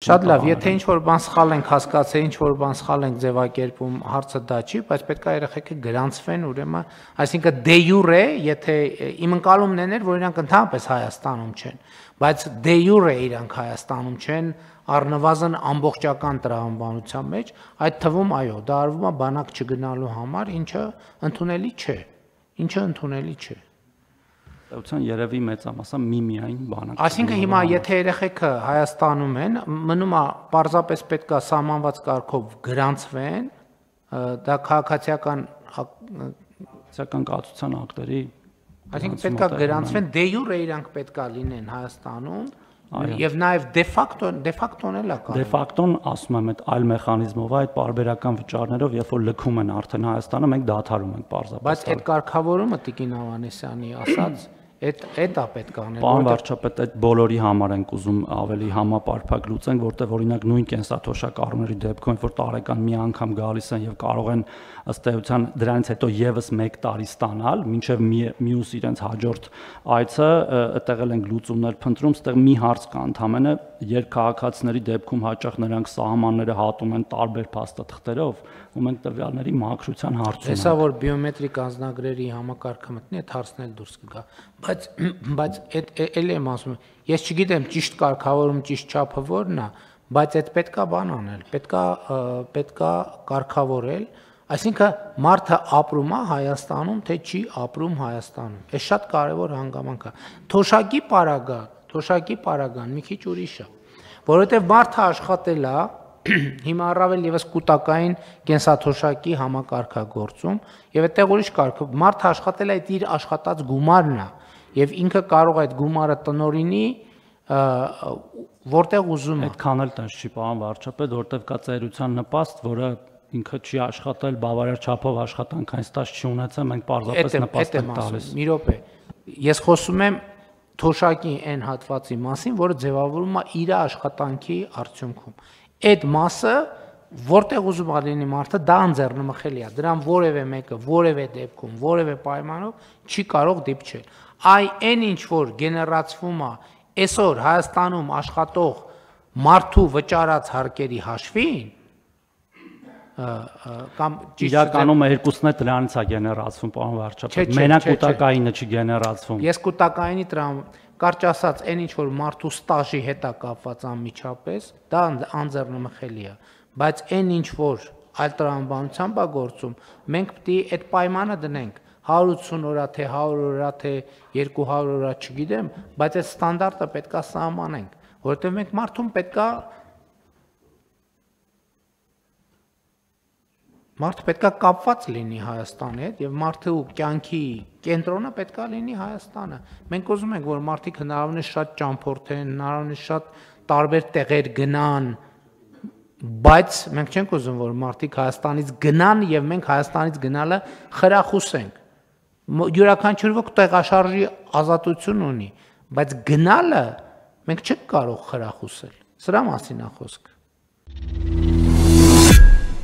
Շատ լավ, եթե ինչ-որ բան սխալ ենք հասկացել, ինչ-որ բան սխալ ենք ձևակերպում, հարցը դա չի, բայց պետք է երեխեքը գրանցվեն, ուրեմն, այսինքն դե յուրե, եթե իմ ընկալումն էր, որ իրանք ընդհանրապես Հայաստանում չեն, բայց դե յուրե իրանք Հայաստանում չեն, առնվազն ամբողջական տրամաբանության մեջ, այդ թվում այո, դա արվում է բանակ չգնալու համար, ինչը ընդունելի չէ։ Ըստ երևի մեծամասը միայն բանակ։ Այսինքն հիմա եթե երեխեքը Հայաստանում են, մնում է պարզապես պետքա սահմանված կարգով գրանցվեն, դա քաղաքացիական կացության ակտերի, այսինքն պետքա գրանցվեն, դե յուրե իրանք պետքա լինեն Հայաստանում, եւ նաեւ դե ֆակտոն էլ է կարող։ Դե ֆակտոն ասում եմ, այդ այլ մեխանիզմով է, այդ պարբերական վճարներով, երբ որ լքում են արդեն Հայաստանը, մենք դադարում ենք պարզապես։ Բայց այդ կարգավորումը Տիկին Ավանեսյանի ասած Այդ է պետք անել։ Պարոն վարչապետ, այդ բոլորի համար ենք ուզում ավելի համապարփակ լուծենք, որտեղ օրինակ նույն կենսաթոշակառուների դեպքում, որ տարեկան մի անգամ գալիս են եւ կարող են ըստ էության դրանից հետո եւս 1 տարի ստանալ, մինչեւ մյուս իրենց հաջորդ այցը, այդտեղ էլ ենք լուծումներ փնտրում, այդտեղ մի հարց կա ընդհանրապես, երբ քաղաքացիների դեպքում հաճախ նրանք սահմանները հատում են տարբեր փաստաթղթերով, ու մենք տվյալների մաքրության հարցում ենք։ Հեսա որ բիոմետրիկ անձնագրերի համակարգը մտնի, այդ հարցն էլ դուրս կգա։ Բայց էլ եմ ասում, ես չգիտեմ ճիշտ կարգավորում, ճիշտ չափը որն է, բայց այդ պետքա բան անել, պետքա կարգավորել, այսինքն մարդը ապրում է Հայաստանում, թե չի ապրում Հայաստանում։ Այս շատ կարևոր հանգամանք է։ Թոշակի պարագան մի քիչ ուրիշ է, որովհետև մարդը աշխատել է հիմա առավել եւս կൂട്ടակային կենսաթոշակի համակարգագործում եւ այդտեղ ուրիշ կարգ մարդը աշխատել է իր աշխատած գումարն է եւ ինքը կարող է այդ գումարը տնօրինի որտեղ ուզում է այդքան էլ տես չի պարոն վարչապետ որտեղ կա ծերության նպաստ որը ինքը չի աշխատել բավարար չափով աշխատանքային ստաժ չի ունեցել մենք պարզապես նպաստ ենք տալիս մի րոպե ես խոսում եմ թոշակի այն հատվածի մասին որը ձևավորվում է իր աշխատանքի արդյունքում այդ մասը որտեղ ուզում է լինի մարդը դա անձեռնմխելի է դրան որևէ մեկը որևէ դեպքում որևէ պայմանով չի կարող դիպչել այն ինչ որ գեներացվում է այսօր Հայաստանում աշխատող մարդու վճարած հարկերի հաշվին կամ իրականում երկուսն է դրանից է գեներացվում պարոն վարչապետ մենակ կൂട്ടակայինը չի գեներացվում ես կൂട്ടակայինի դրան կարճ ասած այն ինչ որ մարդու ստաժի հետ է կապված անմիջապես դա անձեռնմխելի է բայց այն ինչ որ այլ տրամաբանությամբ է գործում մենք պետք է այդ պայմանը դնենք 180 օրա թե 100 օրա թե 200 օրա չգիտեմ բայց այդ ստանդարտը պետք է սահմանենք որովհետև մենք մարդուն պետք է կապված լինի Հայաստանի հետ եւ մարդու կյանքի կենտրոնը պետք է լինի Հայաստանը մենք ուզում ենք որ մարդիկ հնարավորինս շատ ճամփորդեն հնարավորինս շատ տարբեր տեղեր գնան բայց մենք չենք ուզում որ մարդիկ Հայաստանից գնան եւ մենք Հայաստանից գնալը խրախուսենք յուրաքանչյուր ոք տեղաշարժի ազատություն ունի բայց գնալը մենք չենք կարող խրախուսել սրա մասին է խոսքը